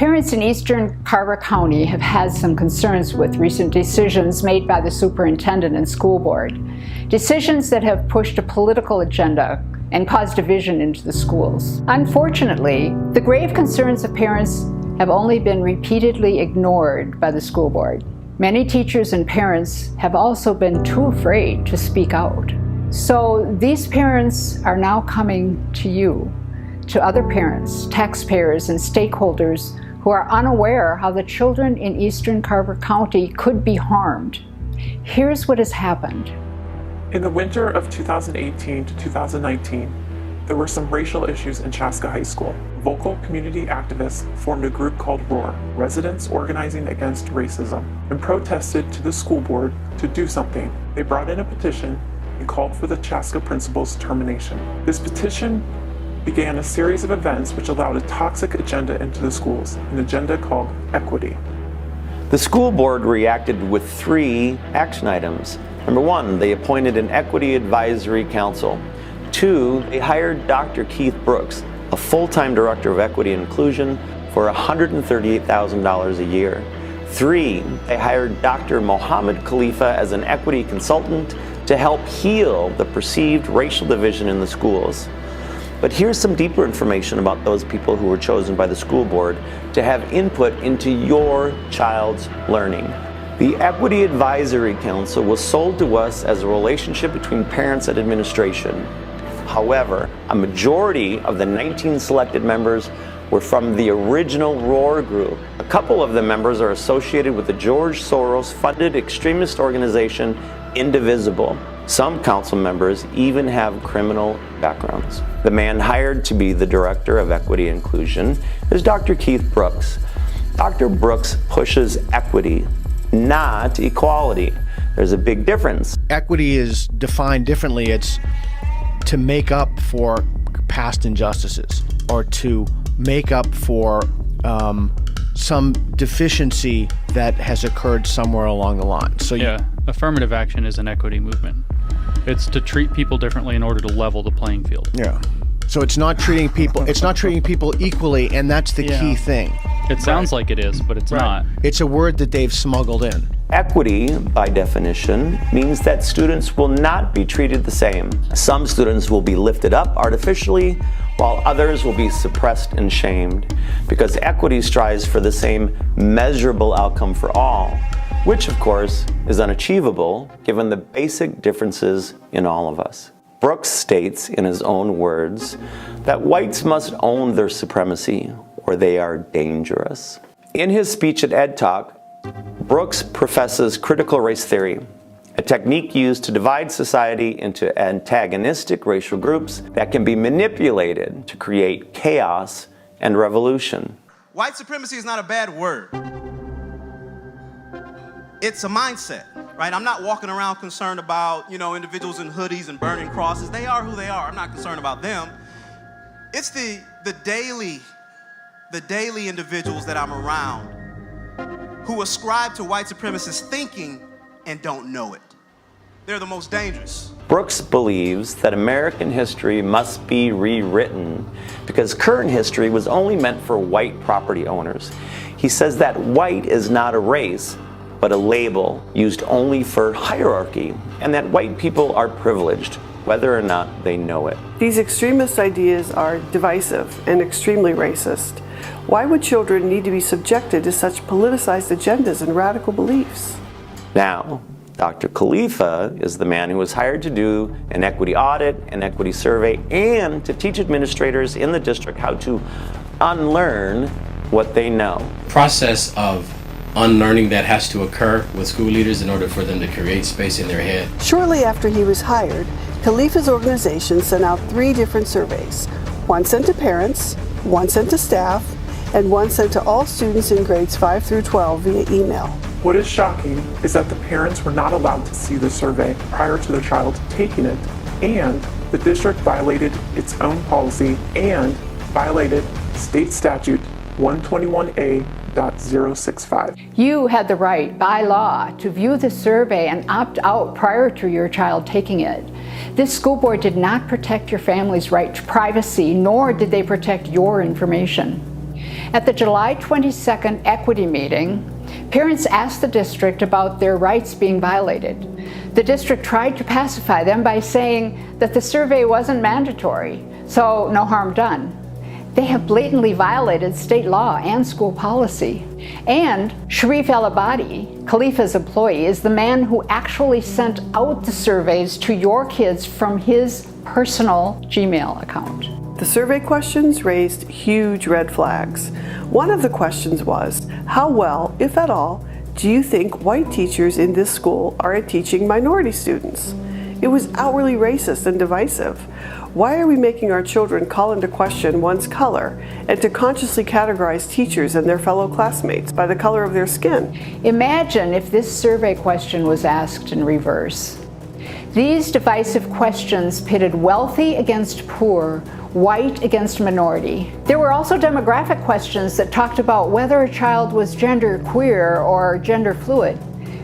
Parents in eastern Carver County have had some concerns with recent decisions made by the superintendent and school board. Decisions that have pushed a political agenda and caused division into the schools. Unfortunately, the grave concerns of parents have only been repeatedly ignored by the school board. Many teachers and parents have also been too afraid to speak out. So these parents are now coming to you, to other parents, taxpayers, and stakeholders who are unaware how the children in eastern Carver County could be harmed. Here's what has happened. In the winter of 2018 to 2019, there were some racial issues in Chaska High School. Vocal community activists formed a group called ROAR, Residents Organizing Against Racism, and protested to the school board to do something. They brought in a petition and called for the Chaska principal's termination. This petition began a series of events which allowed a toxic agenda into the schools, an agenda called equity. The school board reacted with 3 action items. Number 1, they appointed an equity advisory council. 2, they hired Dr. Keith Brooks, a full-time director of equity and inclusion, for $138,000 a year. 3, they hired Dr. Muhammad Khalifa as an equity consultant to help heal the perceived racial division in the schools. But here's some deeper information about those people who were chosen by the school board to have input into your child's learning. The Equity Advisory Council was sold to us as a relationship between parents and administration. However, a majority of the 19 selected members were from the original ROAR group. A couple of the members are associated with the George Soros-funded extremist organization Indivisible. Some council members even have criminal backgrounds. The man hired to be the director of equity inclusion is Dr. Keith Brooks. Dr. Brooks pushes equity, not equality. There's a big difference. Equity is defined differently. It's to make up for past injustices or to make up for some deficiency that has occurred somewhere along the line. So affirmative action is an equity movement. It's to treat people differently in order to level the playing field. Yeah. So it's not treating people equally, and that's the key thing. It sounds like it is, but it's not. It's a word that they've smuggled in. Equity, by definition, means that students will not be treated the same. Some students will be lifted up artificially, while others will be suppressed and shamed, because equity strives for the same measurable outcome for all, which of course is unachievable given the basic differences in all of us. Brooks states in his own words that whites must own their supremacy or they are dangerous. In his speech at Ed Talk, Brooks professes critical race theory, a technique used to divide society into antagonistic racial groups that can be manipulated to create chaos and revolution. White supremacy is not a bad word. It's a mindset, right? I'm not walking around concerned about, individuals in hoodies and burning crosses. They are who they are. I'm not concerned about them. It's the daily individuals that I'm around who ascribe to white supremacist thinking and don't know it. They're the most dangerous. Brooks believes that American history must be rewritten because current history was only meant for white property owners. He says that white is not a race, but a label used only for hierarchy, and that white people are privileged, whether or not they know it. These extremist ideas are divisive and extremely racist. Why would children need to be subjected to such politicized agendas and radical beliefs? Now, Dr. Khalifa is the man who was hired to do an equity audit, an equity survey, and to teach administrators in the district how to unlearn what they know. Process of unlearning that has to occur with school leaders in order for them to create space in their head. Shortly after he was hired, Khalifa's organization sent out 3 different surveys. One sent to parents, one sent to staff, and one sent to all students in grades 5 through 12 via email. What is shocking is that the parents were not allowed to see the survey prior to their child taking it, and the district violated its own policy and violated state statute 121A.065. You had the right by law to view the survey and opt out prior to your child taking it. This school board did not protect your family's right to privacy, nor did they protect your information. At the July 22nd equity meeting, parents asked the district about their rights being violated. The district tried to pacify them by saying that the survey wasn't mandatory, so no harm done. They have blatantly violated state law and school policy. And Sharif El-Abadi, Khalifa's employee, is the man who actually sent out the surveys to your kids from his personal Gmail account. The survey questions raised huge red flags. One of the questions was, how well, if at all, do you think white teachers in this school are at teaching minority students? It was outwardly racist and divisive. Why are we making our children call into question one's color and to consciously categorize teachers and their fellow classmates by the color of their skin? Imagine if this survey question was asked in reverse. These divisive questions pitted wealthy against poor, white against minority. There were also demographic questions that talked about whether a child was gender queer or gender fluid.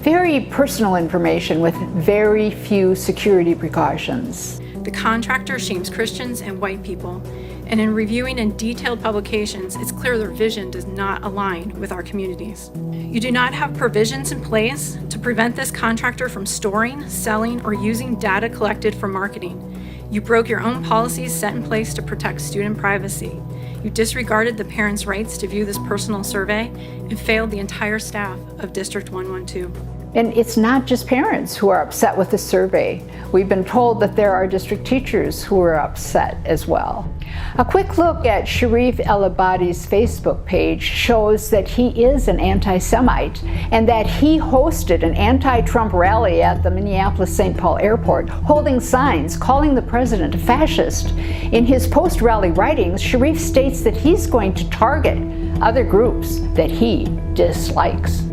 Very personal information with very few security precautions. The contractor shames Christians and white people, and in reviewing in detailed publications, it's clear their vision does not align with our communities. You do not have provisions in place to prevent this contractor from storing, selling, or using data collected for marketing. You broke your own policies set in place to protect student privacy. You disregarded the parents' rights to view this personal survey and failed the entire staff of District 112. And it's not just parents who are upset with the survey. We've been told that there are district teachers who are upset as well. A quick look at Sharif El-Abadi's Facebook page shows that he is an anti-Semite and that he hosted an anti-Trump rally at the Minneapolis-St. Paul airport, holding signs calling the president a fascist. In his post-rally writings, Sharif states that he's going to target other groups that he dislikes.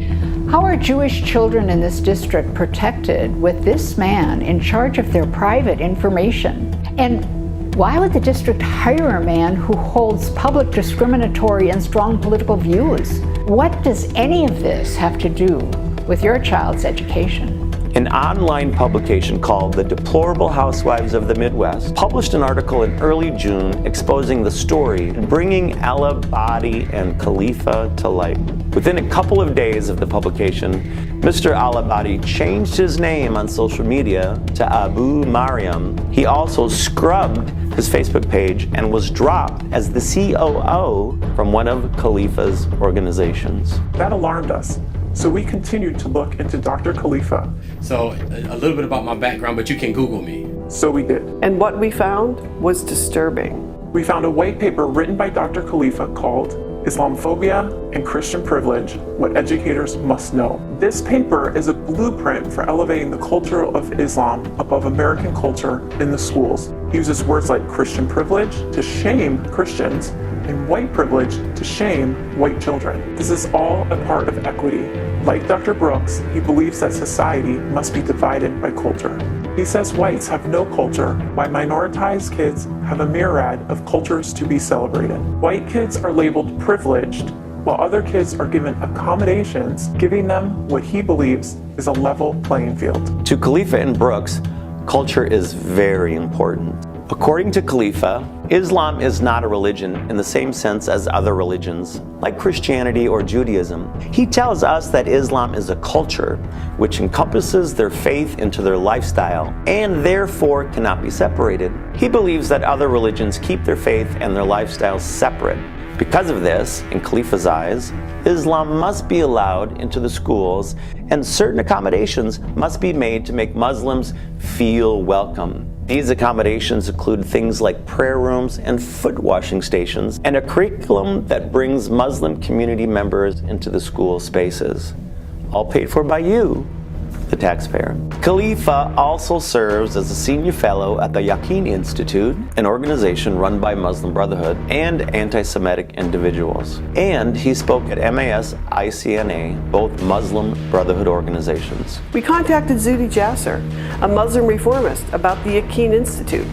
How are Jewish children in this district protected with this man in charge of their private information? And why would the district hire a man who holds public discriminatory and strong political views? What does any of this have to do with your child's education? An online publication called The Deplorable Housewives of the Midwest published an article in early June exposing the story and bringing El-Abadi and Khalifa to light. Within a couple of days of the publication, Mr. El-Abadi changed his name on social media to Abu Mariam. He also scrubbed his Facebook page and was dropped as the COO from one of Khalifa's organizations. That alarmed us. So we continued to look into Dr. Khalifa. So a little bit about my background, but you can Google me. So we did. And what we found was disturbing. We found a white paper written by Dr. Khalifa called Islamophobia and Christian Privilege, What Educators Must Know. This paper is a blueprint for elevating the culture of Islam above American culture in the schools. He uses words like Christian privilege to shame Christians and white privilege to shame white children. This is all a part of equity. Like Dr. Brooks, he believes that society must be divided by culture. He says whites have no culture, while minoritized kids have a myriad of cultures to be celebrated. White kids are labeled privileged, while other kids are given accommodations, giving them what he believes is a level playing field. To Khalifa and Brooks, culture is very important. According to Khalifa, Islam is not a religion in the same sense as other religions, like Christianity or Judaism. He tells us that Islam is a culture which encompasses their faith into their lifestyle and therefore cannot be separated. He believes that other religions keep their faith and their lifestyles separate. Because of this, in Khalifa's eyes, Islam must be allowed into the schools and certain accommodations must be made to make Muslims feel welcome. These accommodations include things like prayer rooms and foot washing stations and a curriculum that brings Muslim community members into the school spaces, all paid for by you, the taxpayer. Khalifa also serves as a senior fellow at the Yaqeen Institute, an organization run by Muslim Brotherhood and anti-Semitic individuals. And he spoke at MAS ICNA, both Muslim Brotherhood organizations. We contacted Zuhdi Jasser, a Muslim reformist, about the Yaqeen Institute.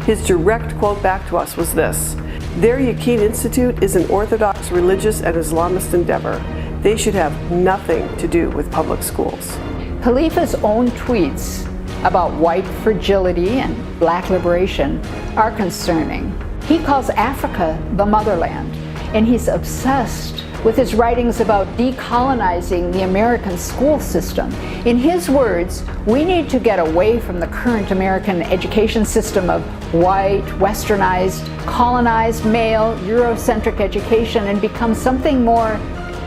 His direct quote back to us was this: "Their Yaqeen Institute is an orthodox religious and Islamist endeavor. They should have nothing to do with public schools." Khalifa's own tweets about white fragility and black liberation are concerning. He calls Africa the motherland and he's obsessed with his writings about decolonizing the American school system. In his words, we need to get away from the current American education system of white, westernized, colonized, male, Eurocentric education and become something more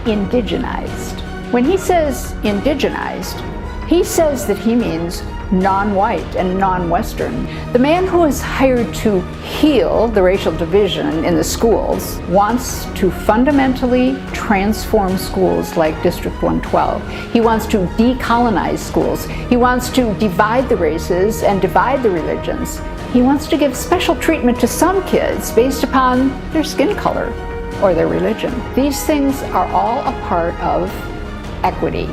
indigenized. When he says indigenized, he says that he means non-white and non-Western. The man who is hired to heal the racial division in the schools wants to fundamentally transform schools like District 112. He wants to decolonize schools. He wants to divide the races and divide the religions. He wants to give special treatment to some kids based upon their skin color or their religion. These things are all a part of equity.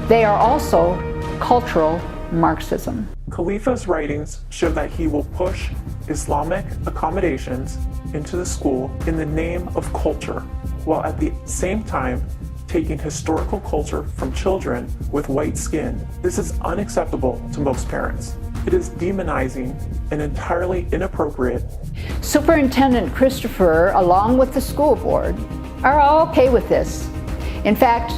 They are also cultural Marxism. Khalifa's writings show that he will push Islamic accommodations into the school in the name of culture, while at the same time taking historical culture from children with white skin. This is unacceptable to most parents. It is demonizing and entirely inappropriate. Superintendent Christopher, along with the school board, are all okay with this. In fact,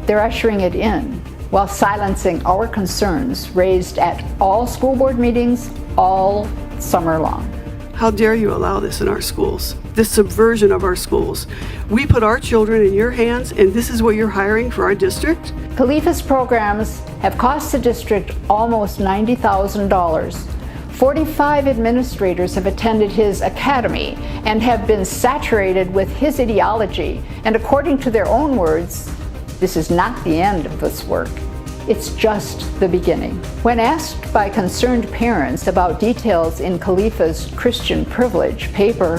they're ushering it in while silencing our concerns raised at all school board meetings all summer long. How dare you allow this in our schools? This subversion of our schools. We put our children in your hands, and this is what you're hiring for our district? Khalifa's programs have cost the district almost $90,000. 45 administrators have attended his academy and have been saturated with his ideology. And according to their own words, this is not the end of this work. It's just the beginning. When asked by concerned parents about details in Khalifa's Christian Privilege paper,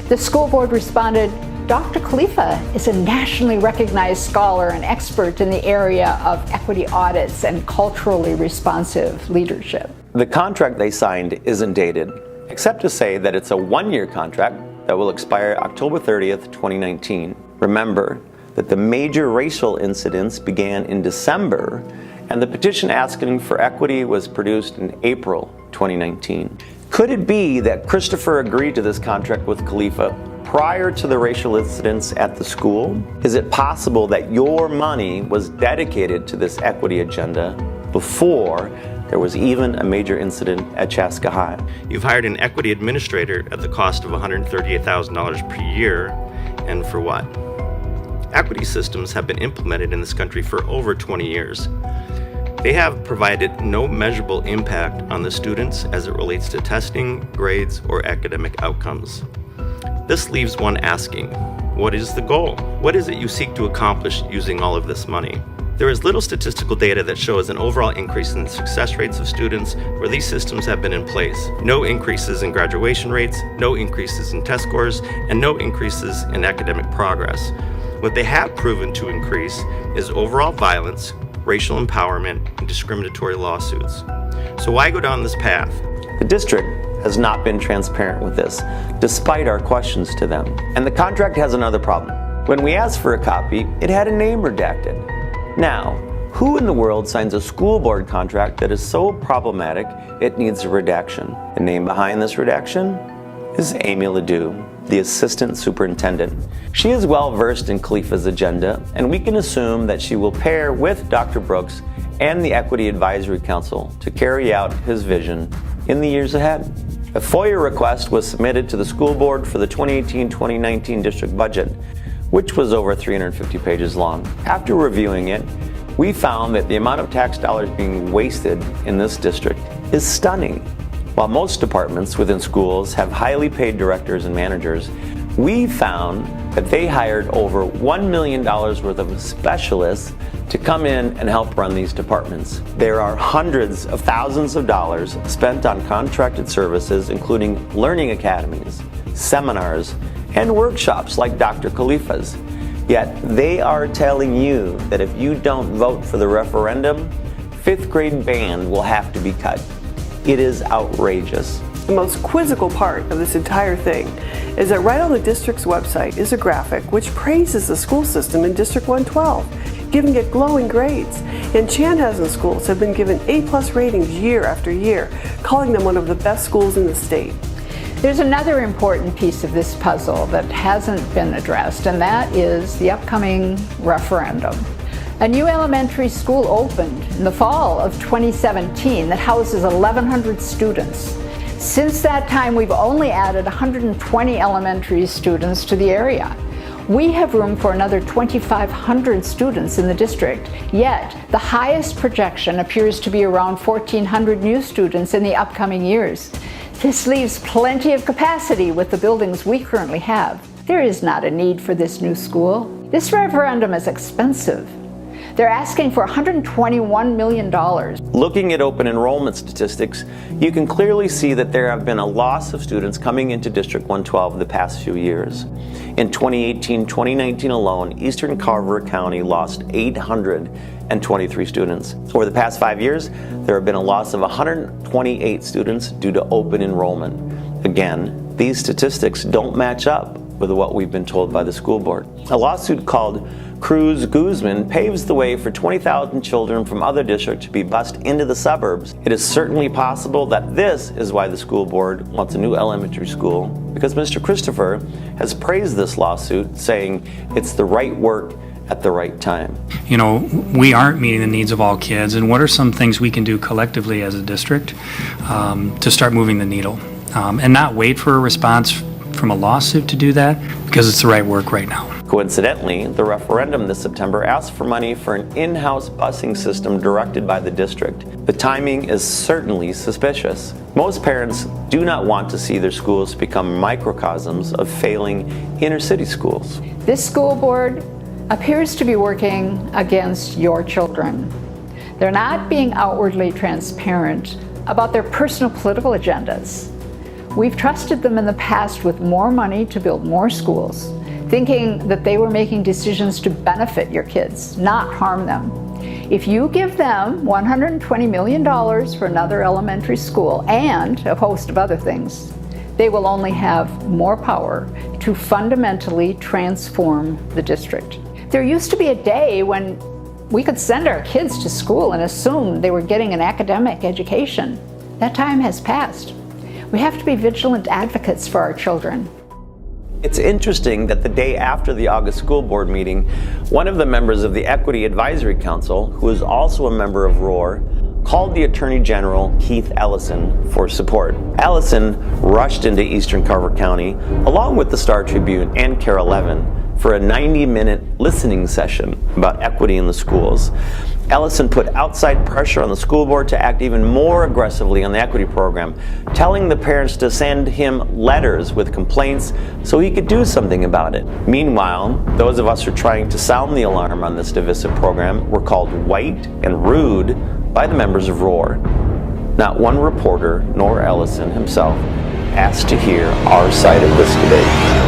the school board responded, Dr. Khalifa is a nationally recognized scholar and expert in the area of equity audits and culturally responsive leadership. The contract they signed isn't dated, except to say that it's a one-year contract that will expire October 30th, 2019. Remember that the major racial incidents began in December, and the petition asking for equity was produced in April 2019. Could it be that Christopher agreed to this contract with Khalifa prior to the racial incidents at the school? Is it possible that your money was dedicated to this equity agenda before there was even a major incident at Chaska High? You've hired an equity administrator at the cost of $138,000 per year, and for what? Equity systems have been implemented in this country for over 20 years. They have provided no measurable impact on the students as it relates to testing, grades, or academic outcomes. This leaves one asking, what is the goal? What is it you seek to accomplish using all of this money? There is little statistical data that shows an overall increase in the success rates of students where these systems have been in place. No increases in graduation rates, no increases in test scores, and no increases in academic progress. What they have proven to increase is overall violence, racial empowerment, and discriminatory lawsuits. So why go down this path? The district has not been transparent with this, despite our questions to them. And the contract has another problem. When we asked for a copy, it had a name redacted. Now, who in the world signs a school board contract that is so problematic it needs a redaction? The name behind this redaction is Amy Ledoux, the assistant superintendent. She is well versed in Khalifa's agenda, and we can assume that she will pair with Dr. Brooks and the Equity Advisory Council to carry out his vision in the years ahead. A FOIA request was submitted to the school board for the 2018-2019 district budget, which was over 350 pages long. After reviewing it, we found that the amount of tax dollars being wasted in this district is stunning. While most departments within schools have highly paid directors and managers, we found that they hired over $1 million worth of specialists to come in and help run these departments. There are hundreds of thousands of dollars spent on contracted services, including learning academies, seminars, and workshops like Dr. Khalifa's. Yet they are telling you that if you don't vote for the referendum, 5th grade band will have to be cut. It is outrageous. The most quizzical part of this entire thing is that right on the district's website is a graphic which praises the school system in District 112, giving it glowing grades. And Chanhassen schools have been given A+ ratings year after year, calling them one of the best schools in the state. There's another important piece of this puzzle that hasn't been addressed, and that is the upcoming referendum. A new elementary school opened in the fall of 2017 that houses 1,100 students. Since that time, we've only added 120 elementary students to the area. We have room for another 2,500 students in the district, yet the highest projection appears to be around 1,400 new students in the upcoming years. This leaves plenty of capacity with the buildings we currently have. There is not a need for this new school. This referendum is expensive. They're asking for $121 million. Looking at open enrollment statistics, you can clearly see that there have been a loss of students coming into District 112 the past few years. In 2018-2019 alone, Eastern Carver County lost 823 students. Over the past 5 years, there have been a loss of 128 students due to open enrollment. Again, these statistics don't match up with what we've been told by the school board. A lawsuit called Cruz-Guzman paves the way for 20,000 children from other districts to be bused into the suburbs. It is certainly possible that this is why the school board wants a new elementary school, because Mr. Christopher has praised this lawsuit, saying it's the right work at the right time. You know, we aren't meeting the needs of all kids, and what are some things we can do collectively as a district to start moving the needle and not wait for a response from a lawsuit to do that, because it's the right work right now. Coincidentally, the referendum this September asked for money for an in-house busing system directed by the district. The timing is certainly suspicious. Most parents do not want to see their schools become microcosms of failing inner-city schools. This school board appears to be working against your children. They're not being outwardly transparent about their personal political agendas. We've trusted them in the past with more money to build more schools, thinking that they were making decisions to benefit your kids, not harm them. If you give them $120 million for another elementary school and a host of other things, they will only have more power to fundamentally transform the district. There used to be a day when we could send our kids to school and assume they were getting an academic education. That time has passed. We have to be vigilant advocates for our children. It's interesting that the day after the August school board meeting, one of the members of the Equity Advisory Council, who is also a member of ROAR, called the Attorney General, Keith Ellison, for support. Ellison rushed into Eastern Carver County, along with the Star Tribune and KARE 11, for a 90-minute listening session about equity in the schools. Ellison put outside pressure on the school board to act even more aggressively on the equity program, telling the parents to send him letters with complaints so he could do something about it. Meanwhile, those of us who are trying to sound the alarm on this divisive program were called white and rude by the members of ROAR. Not one reporter, nor Ellison himself, asked to hear our side of this debate.